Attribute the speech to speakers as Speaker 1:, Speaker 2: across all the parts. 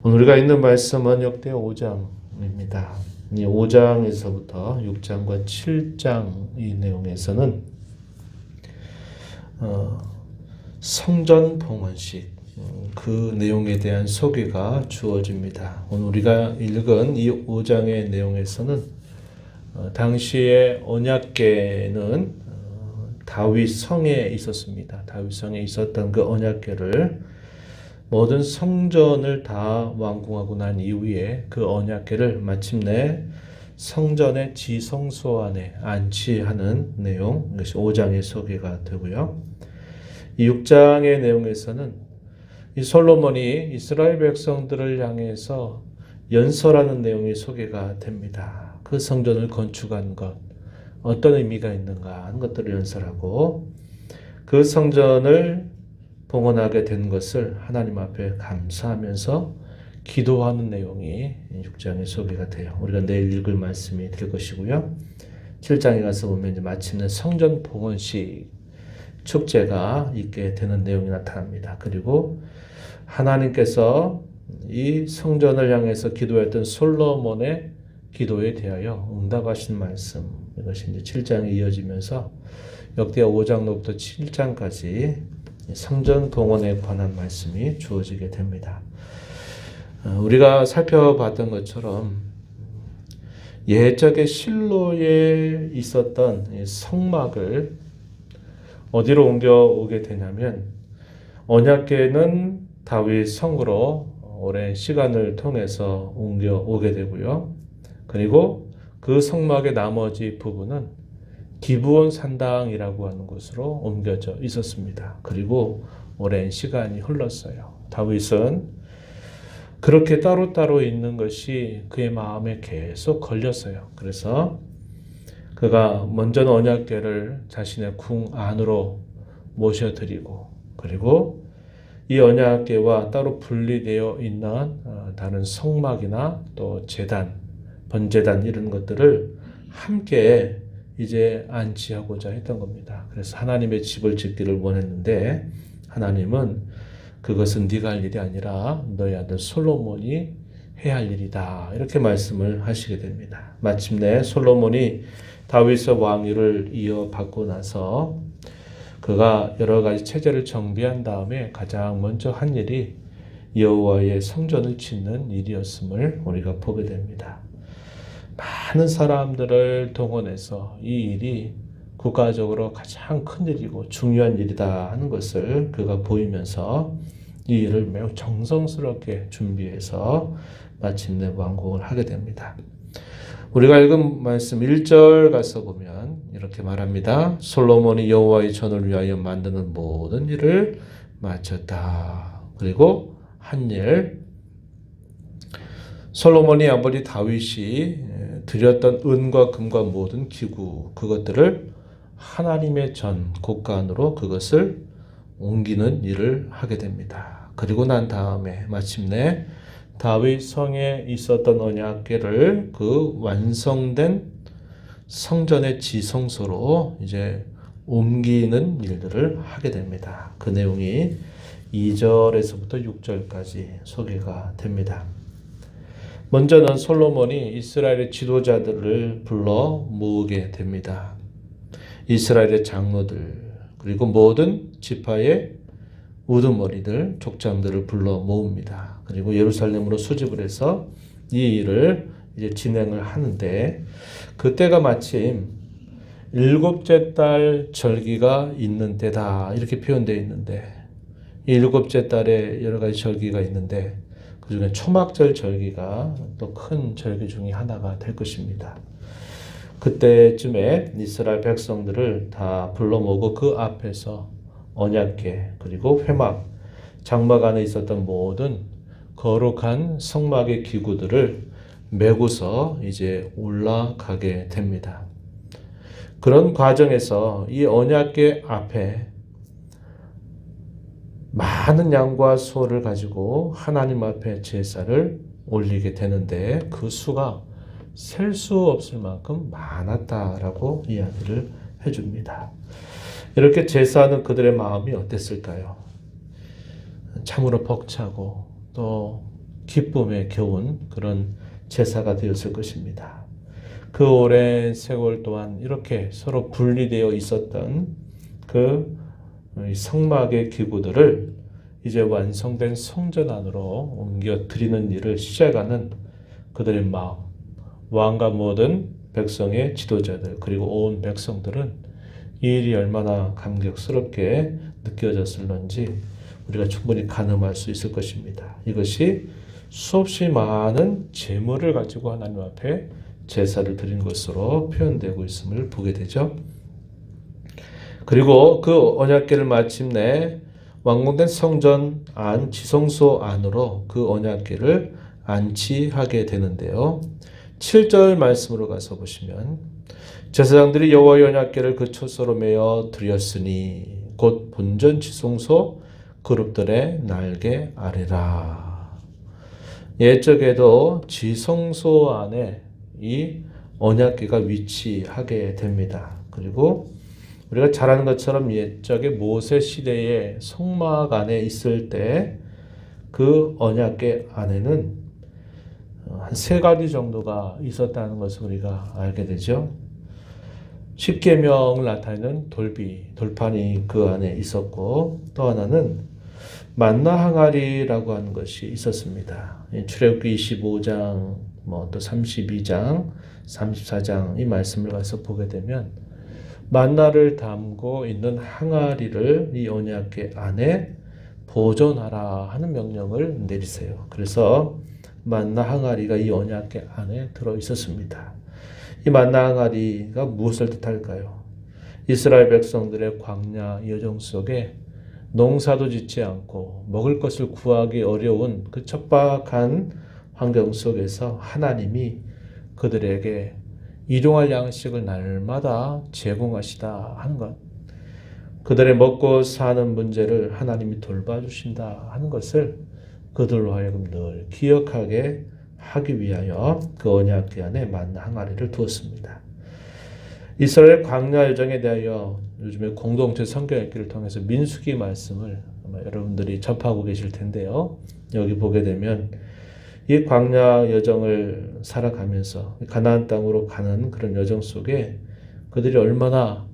Speaker 1: 오늘 우리가 있는 말씀은 역대 5장입니다. 이 5장에서부터 6장과 7장 이 내용에서는 성전 봉헌식 그 내용에 대한 소개가 주어집니다. 오늘 우리가 읽은 이 5장의 내용에서는 당시에 언약궤는 다윗 성에 있었습니다. 다윗 성에 있었던 그 언약궤를 모든 성전을 다 완공하고 난 이후에 그 언약궤를 마침내 성전의 지성소 안에 안치하는 내용, 이것이 5장의 소개가 되고요. 이 6장의 내용에서는 이 솔로몬이 이스라엘 백성들을 향해서 연설하는 내용이 소개가 됩니다. 그 성전을 건축한 것, 어떤 의미가 있는가 하는 것들을 연설하고 그 성전을 봉헌하게 된 것을 하나님 앞에 감사하면서 기도하는 내용이 6장에 소개가 돼요. 우리가 내일 읽을 말씀이 될 것이고요. 7장에 가서 보면 이제 마침내 성전 봉헌식 축제가 있게 되는 내용이 나타납니다. 그리고 하나님께서 이 성전을 향해서 기도했던 솔로몬의 기도에 대하여 응답하신 말씀, 이것이 이제 7장에 이어지면서 역대 5장로부터 7장까지 성전 봉헌에 관한 말씀이 주어지게 됩니다. 우리가 살펴봤던 것처럼 예적의 실로에 있었던 성막을 어디로 옮겨오게 되냐면 언약궤는 다윗 성으로 오랜 시간을 통해서 옮겨오게 되고요. 그리고 그 성막의 나머지 부분은 기브온 산당이라고 하는 곳으로 옮겨져 있었습니다. 그리고 오랜 시간이 흘렀어요. 다윗은 그렇게 따로따로 있는 것이 그의 마음에 계속 걸렸어요. 그래서 그가 먼저는 언약궤를 자신의 궁 안으로 모셔드리고 그리고 이 언약궤와 따로 분리되어 있는 다른 성막이나 또 제단, 번제단 이런 것들을 함께 이제 안치하고자 했던 겁니다. 그래서 하나님의 집을 짓기를 원했는데 하나님은 그것은 네가 할 일이 아니라 너희 아들 솔로몬이 해야 할 일이다. 이렇게 말씀을 하시게 됩니다. 마침내 솔로몬이 다윗의 왕위를 이어받고 나서 그가 여러 가지 체제를 정비한 다음에 가장 먼저 한 일이 여호와의 성전을 짓는 일이었음을 우리가 보게 됩니다. 많은 사람들을 동원해서 이 일이 국가적으로 가장 큰 일이고 중요한 일이다 하는 것을 그가 보이면서 이 일을 매우 정성스럽게 준비해서 마침내 완공을 하게 됩니다. 우리가 읽은 말씀 1절 가서 보면 이렇게 말합니다. 솔로몬이 여호와의 전을 위하여 만드는 모든 일을 마쳤다. 그리고 한 일, 솔로몬이 아버지 다윗이 드렸던 은과 금과 모든 기구 그것들을 하나님의 전 곳간으로 그것을 옮기는 일을 하게 됩니다. 그리고 난 다음에 마침내 다윗 성에 있었던 언약궤를 그 완성된 성전의 지성소로 이제 옮기는 일들을 하게 됩니다. 그 내용이 2절에서부터 6절까지 소개가 됩니다. 먼저는 솔로몬이 이스라엘의 지도자들을 불러 모으게 됩니다. 이스라엘의 장로들 그리고 모든 지파의 우두머리들, 족장들을 불러 모읍니다. 그리고 예루살렘으로 수집을 해서 이 일을 이제 진행을 하는데 그때가 마침 7째 달 절기가 있는 때다 이렇게 표현되어 있는데 이 7째 달에 여러 가지 절기가 있는데 그 중에 초막절 절기가 또 큰 절기 중에 하나가 될 것입니다. 그때쯤에 이스라엘 백성들을 다 불러 모으고 그 앞에서 언약궤 그리고 회막, 장막 안에 있었던 모든 거룩한 성막의 기구들을 메고서 이제 올라가게 됩니다. 그런 과정에서 이 언약궤 앞에 많은 양과 소를 가지고 하나님 앞에 제사를 올리게 되는데 그 수가 셀 수 없을 만큼 많았다라고 이야기를 해줍니다. 이렇게 제사하는 그들의 마음이 어땠을까요? 참으로 벅차고 또 기쁨에 겨운 그런 제사가 되었을 것입니다. 그 오랜 세월 동안 이렇게 서로 분리되어 있었던 그 성막의 기구들을 이제 완성된 성전 안으로 옮겨 드리는 일을 시작하는 그들의 마음, 왕과 모든 백성의 지도자들 그리고 온 백성들은 이 일이 얼마나 감격스럽게 느껴졌을런지 우리가 충분히 가늠할 수 있을 것입니다. 이것이 수없이 많은 제물을 가지고 하나님 앞에 제사를 드린 것으로 표현되고 있음을 보게 되죠. 그리고 그 언약궤를 마침내 완공된 성전 안 지성소 안으로 그 언약궤를 안치하게 되는데요. 7절 말씀으로 가서 보시면 제사장들이 여호와의 언약궤를 그 초소로 메어 드렸으니 곧 본전 지성소 그룹들의 날개 아래라. 옛적에도 지성소 안에 이 언약궤가 위치하게 됩니다. 그리고 우리가 잘 아는 것처럼 옛적에 모세 시대의 성막 안에 있을 때 그 언약궤 안에는 한 3가지 정도가 있었다는 것을 우리가 알게 되죠. 십계명을 나타내는 돌판이 그 안에 있었고 또 하나는 만나 항아리라고 하는 것이 있었습니다. 출애굽기 25장, 또 32장, 34장 이 말씀을 가서 보게 되면 만나를 담고 있는 항아리를 이 언약궤 안에 보존하라 하는 명령을 내리세요. 그래서 만나 항아리가 이 언약궤 안에 들어 있었습니다. 이 만나 항아리가 무엇을 뜻할까요? 이스라엘 백성들의 광야 여정 속에 농사도 짓지 않고 먹을 것을 구하기 어려운 그 척박한 환경 속에서 하나님이 그들에게 일용할 양식을 날마다 제공하시다 하는 것, 그들의 먹고 사는 문제를 하나님이 돌봐주신다 하는 것을 그들로 하여금 늘 기억하게 하기 위하여 그 언약궤 안에 만나 항아리를 두었습니다. 이스라엘 광야 여정에 대하여 요즘에 공동체 성경 읽기를 통해서 민수기 말씀을 아마 여러분들이 접하고 계실 텐데요. 여기 보게 되면 이 광야 여정을 살아가면서 가나안 땅으로 가는 그런 여정 속에 그들이 얼마나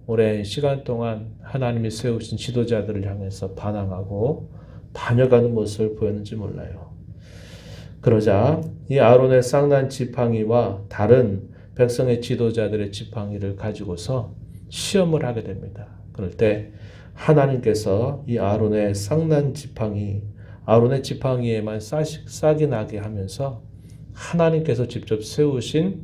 Speaker 1: 오랜 시간 동안 하나님이 세우신 지도자들을 향해서 반항하고 반역하는 모습을 보였는지 몰라요. 그러자 이 아론의 쌍난 지팡이와 다른 백성의 지도자들의 지팡이를 가지고서 시험을 하게 됩니다. 그럴 때 하나님께서 이 아론의 쌍난 지팡이, 아론의 지팡이에만 싹이 나게 하면서 하나님께서 직접 세우신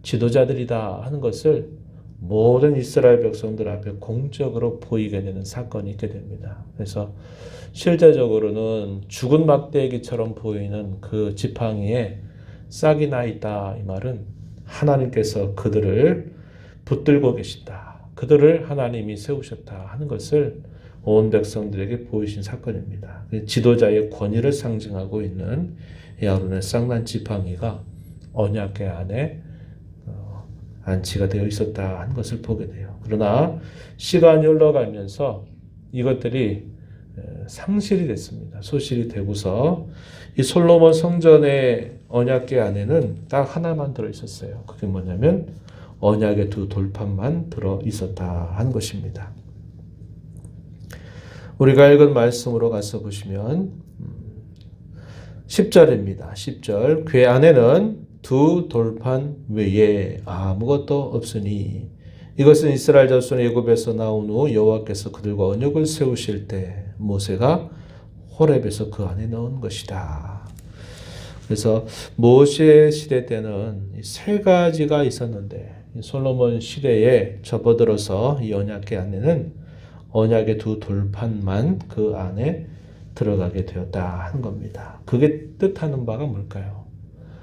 Speaker 1: 지도자들이다 하는 것을 모든 이스라엘 백성들 앞에 공적으로 보이게 되는 사건이 있게 됩니다. 그래서 실제적으로는 죽은 막대기처럼 보이는 그 지팡이에 싹이 나 있다 이 말은 하나님께서 그들을 붙들고 계신다. 그들을 하나님이 세우셨다 하는 것을 온 백성들에게 보이신 사건입니다. 지도자의 권위를 상징하고 있는 아론의 쌍난 지팡이가 언약궤 안에 안치가 되어 있었다 하는 것을 보게 돼요. 그러나 시간이 흘러가면서 이것들이 상실이 됐습니다. 소실이 되고서 이 솔로몬 성전의 언약궤 안에는 딱 하나만 들어 있었어요. 그게 뭐냐면 언약의 2 돌판만 들어 있었다 한 것입니다. 우리가 읽은 말씀으로 가서 보시면 10절입니다. 10절 궤 안에는 2 돌판 외에 아무것도 없으니 이것은 이스라엘 자손이 애굽에서 나온 후 여호와께서 그들과 언약을 세우실 때 모세가 호렙에서 그 안에 넣은 것이다. 그래서 모세 시대 때는 3가지가 있었는데 솔로몬 시대에 접어들어서 이 언약궤 안에는 언약의 2 돌판만 그 안에 들어가게 되었다 하는 겁니다. 그게 뜻하는 바가 뭘까요?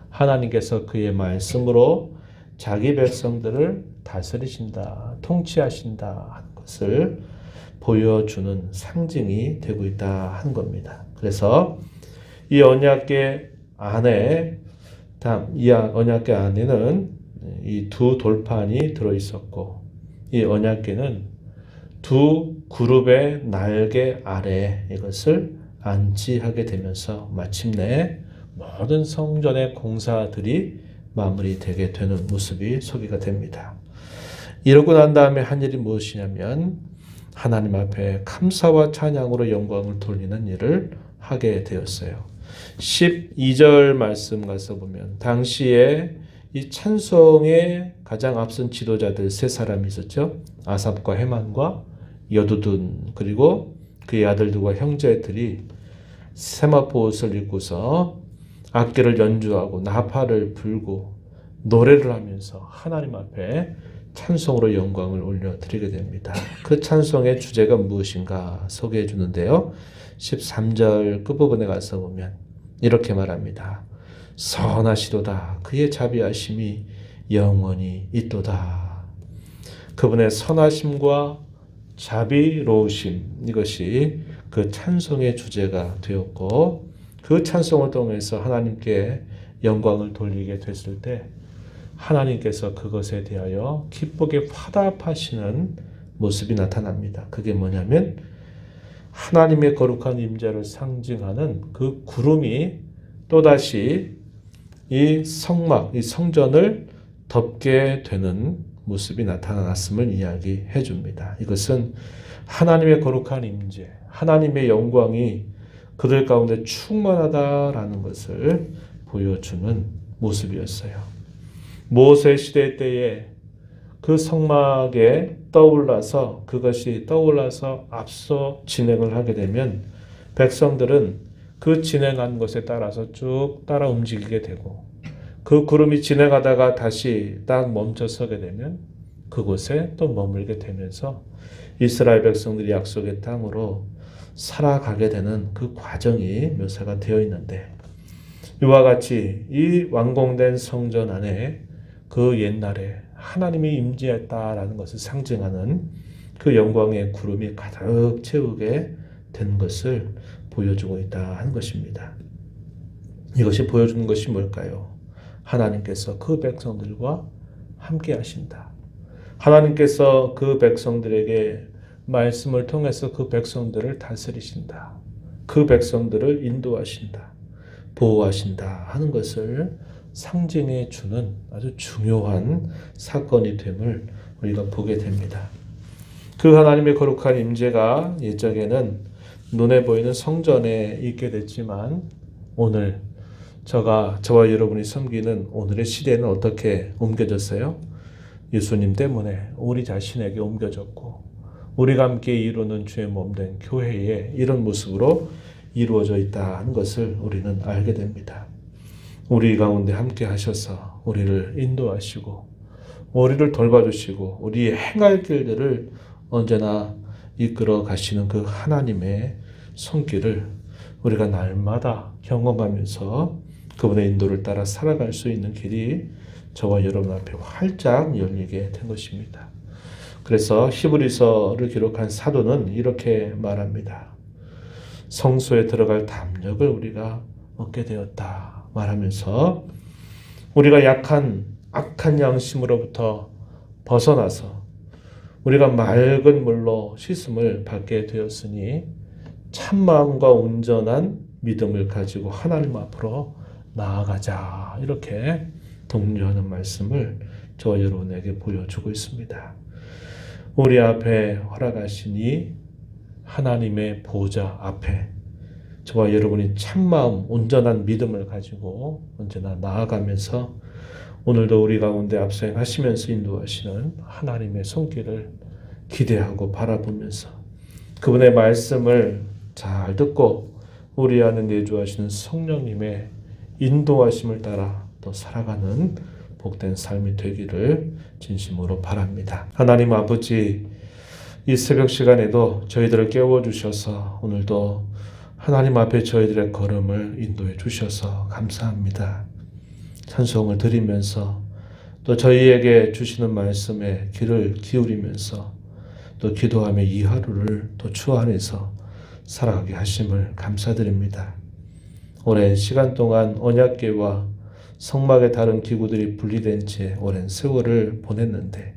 Speaker 1: 하나님께서 그의 말씀으로 자기 백성들을 다스리신다, 통치하신다 하는 것을 보여주는 상징이 되고 있다 하는 겁니다. 그래서 이 언약궤 안에 이 언약궤 안에는 이 2 돌판이 들어 있었고 이 언약궤는 2 그룹의 날개 아래 이것을 안치하게 되면서 마침내 모든 성전의 공사들이 마무리되게 되는 모습이 소개가 됩니다. 이러고 난 다음에 한 일이 무엇이냐면 하나님 앞에 감사와 찬양으로 영광을 돌리는 일을 하게 되었어요. 12절 말씀 가서 보면 당시에 이 찬송의 가장 앞선 지도자들 세 사람이 있었죠. 아삽과 헤만과 여두둔 그리고 그의 아들들과 형제들이 세마포 옷을 입고서 악기를 연주하고 나팔을 불고 노래를 하면서 하나님 앞에 찬송으로 영광을 올려드리게 됩니다. 그 찬송의 주제가 무엇인가 소개해 주는데요. 13절 끝부분에 가서 보면 이렇게 말합니다. 선하시도다 그의 자비하심이 영원히 있도다. 그분의 선하심과 자비로우심 이것이 그 찬송의 주제가 되었고 그 찬송을 통해서 하나님께 영광을 돌리게 됐을 때 하나님께서 그것에 대하여 기쁘게 화답하시는 모습이 나타납니다. 그게 뭐냐면 하나님의 거룩한 임재를 상징하는 그 구름이 또다시 이 성막, 이 성전을 덮게 되는 모습이 나타났음을 이야기해 줍니다. 이것은 하나님의 거룩한 임재, 하나님의 영광이 그들 가운데 충만하다라는 것을 보여주는 모습이었어요. 모세 시대 때에 그 성막에 그것이 떠올라서 앞서 진행을 하게 되면 백성들은 그 진행한 것에 따라서 쭉 따라 움직이게 되고 그 구름이 진행하다가 다시 딱 멈춰 서게 되면 그곳에 또 머물게 되면서 이스라엘 백성들이 약속의 땅으로 살아가게 되는 그 과정이 묘사가 되어 있는데 이와 같이 이 완공된 성전 안에 그 옛날에 하나님이 임재했다라는 것을 상징하는 그 영광의 구름이 가득 채우게 된 것을 보여주고 있다 하는 것입니다. 이것이 보여주는 것이 뭘까요? 하나님께서 그 백성들과 함께 하신다. 하나님께서 그 백성들에게 말씀을 통해서 그 백성들을 다스리신다. 그 백성들을 인도하신다. 보호하신다 하는 것을 상징해 주는 아주 중요한 사건이 됨을 우리가 보게 됩니다. 그 하나님의 거룩한 임재가 옛적에는 눈에 보이는 성전에 있게 됐지만 오늘 저와 여러분이 섬기는 오늘의 시대는 어떻게 옮겨졌어요? 예수님 때문에 우리 자신에게 옮겨졌고 우리가 함께 이루는 주의 몸된 교회에 이런 모습으로 이루어져 있다는 것을 우리는 알게 됩니다. 우리 가운데 함께 하셔서 우리를 인도하시고 우리를 돌봐주시고 우리의 행할 길들을 언제나 이끌어 가시는 그 하나님의 손길을 우리가 날마다 경험하면서 그분의 인도를 따라 살아갈 수 있는 길이 저와 여러분 앞에 활짝 열리게 된 것입니다. 그래서 히브리서를 기록한 사도는 이렇게 말합니다. 성소에 들어갈 담력을 우리가 얻게 되었다 말하면서 우리가 약한 악한 양심으로부터 벗어나서 우리가 맑은 물로 씻음을 받게 되었으니 참마음과 온전한 믿음을 가지고 하나님 앞으로 나아가자 이렇게 독려하는 말씀을 저와 여러분에게 보여주고 있습니다. 우리 앞에 허락하시니 하나님의 보좌 앞에 저와 여러분이 참마음 온전한 믿음을 가지고 언제나 나아가면서 오늘도 우리 가운데 앞서행하시면서 인도하시는 하나님의 손길을 기대하고 바라보면서 그분의 말씀을 잘 듣고 우리 안에 내주하시는 성령님의 인도하심을 따라 또 살아가는 복된 삶이 되기를 진심으로 바랍니다. 하나님 아버지, 이 새벽 시간에도 저희들을 깨워주셔서 오늘도 하나님 앞에 저희들의 걸음을 인도해 주셔서 감사합니다. 찬송을 드리면서 또 저희에게 주시는 말씀에 귀를 기울이면서 또 기도하며 이 하루를 또 주 안에서 살아가게 하심을 감사드립니다. 오랜 시간 동안 언약궤와 성막의 다른 기구들이 분리된 채 오랜 세월을 보냈는데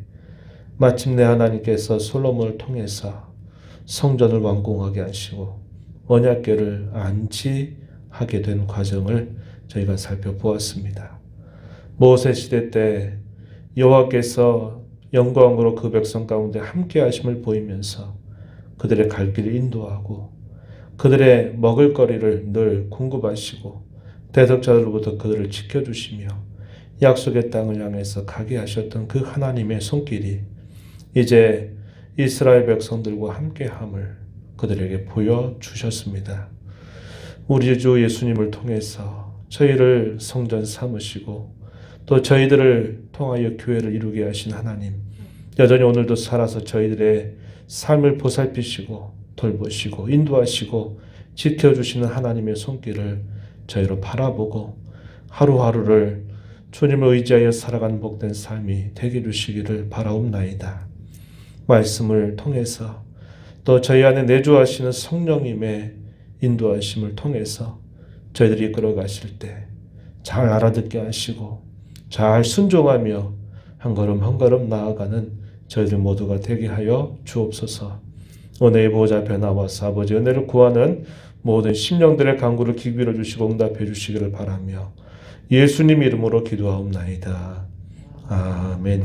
Speaker 1: 마침내 하나님께서 솔로몬을 통해서 성전을 완공하게 하시고 언약궤를 안치하게 된 과정을 저희가 살펴보았습니다. 모세 시대 때 여호와께서 영광으로 그 백성 가운데 함께 하심을 보이면서 그들의 갈 길을 인도하고 그들의 먹을 거리를 늘 공급하시고 대적자들로부터 그들을 지켜주시며 약속의 땅을 향해서 가게 하셨던 그 하나님의 손길이 이제 이스라엘 백성들과 함께함을 그들에게 보여주셨습니다. 우리 주 예수님을 통해서 저희를 성전 삼으시고 또 저희들을 통하여 교회를 이루게 하신 하나님, 여전히 오늘도 살아서 저희들의 삶을 보살피시고 돌보시고 인도하시고 지켜주시는 하나님의 손길을 저희로 바라보고 하루하루를 주님을 의지하여 살아가는 복된 삶이 되게 해주시기를 바라옵나이다. 말씀을 통해서 또 저희 안에 내주하시는 성령님의 인도하심을 통해서 저희들이 이끌어 가실 때 잘 알아듣게 하시고 잘 순종하며 한 걸음 한 걸음 나아가는 저희들 모두가 되게 하여 주옵소서. 은혜의 보호자 변화와서 아버지 은혜를 구하는 모든 심령들의 간구를 귀 기울여 주시고 응답해 주시기를 바라며 예수님 이름으로 기도하옵나이다. 아멘.